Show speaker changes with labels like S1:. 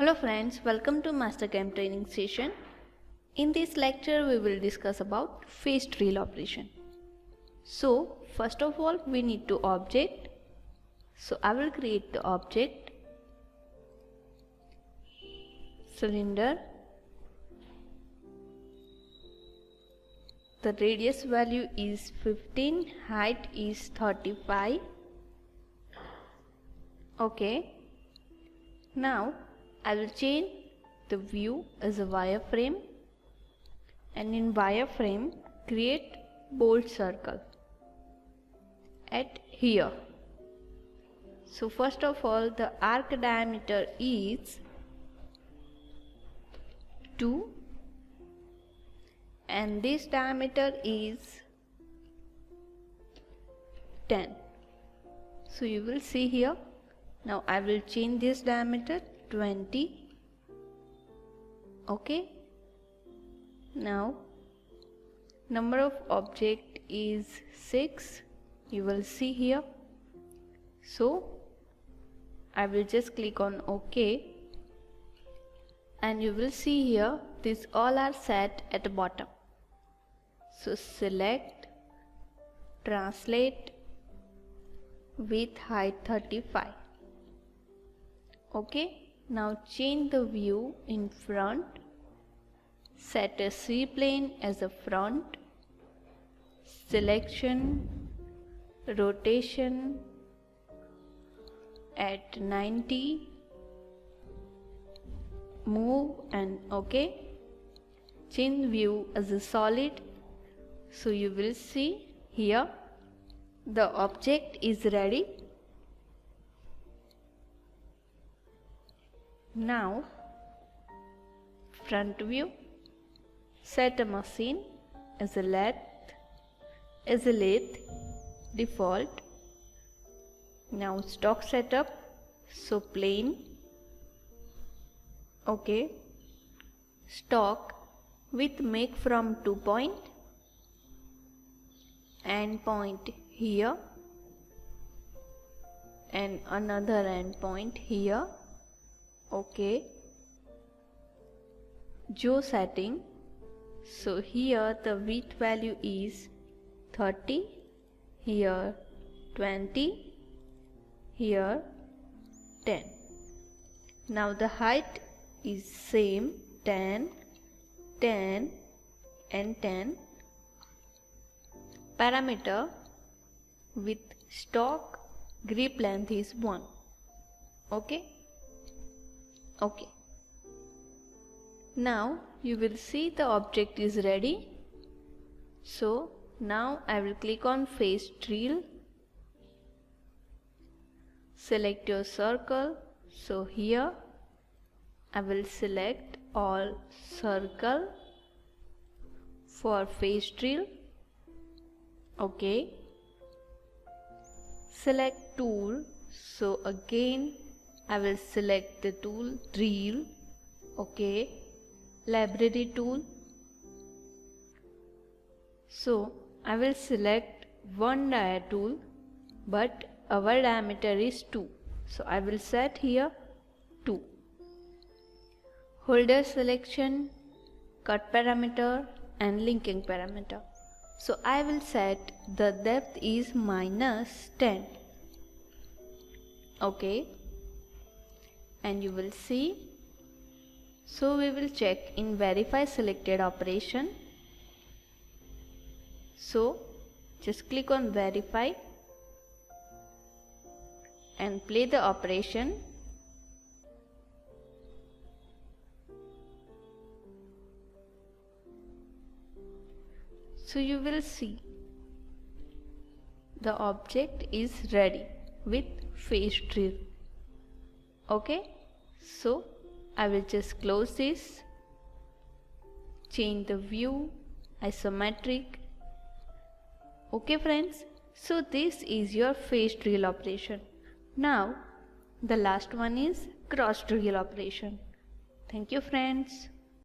S1: Hello friends, welcome to MasterCAM training session. In this lecture we will discuss about face drill operation. So first of all we need to object. So I will create the object cylinder. The radius value is 15, height is 35. Okay. Now I will change the view as a wireframe, and in wireframe create bolt circle at here. So first of all the arc diameter is 2 and this diameter is 10. So you will see here. Now I will change this diameter 20. Okay. Now number of object is 6. You will see here. So I will just click on OK, and you will see here these all are set at the bottom. So select, translate, width height 35. Okay. Now change the view in front, set a C plane as a front, selection, rotation at 90, move and OK. Change view as a solid. So you will see here the object is ready. Now front view, set a machine as a lathe default. Now stock setup, so plane. Okay. Stock with make from 2 point, end point here and another end point here. Okay. Jaw setting, so here the width value is 30, here 20, here 10. Now the height is same, 10, 10 and 10. Parameter with stock grip length is 1. Okay. Okay. Now you will see the object is ready. So now I will click on face drill. Select your circle. So here I will select all circle for face drill. Okay. Select tool. So again I will select the tool drill. Okay. Library tool. So I will select one dia tool, but our diameter is 2. So I will set here 2. Holder selection, cut parameter and linking parameter. So I will set the depth is -10. Okay. And you will see. So we will check in verify selected operation. So just click on verify and play the operation. So you will see the object is ready with face drill. Okay. So I will just close this, change the view, isometric. Okay friends, so this is your face drill operation. Now the last one is cross drill operation. Thank you friends.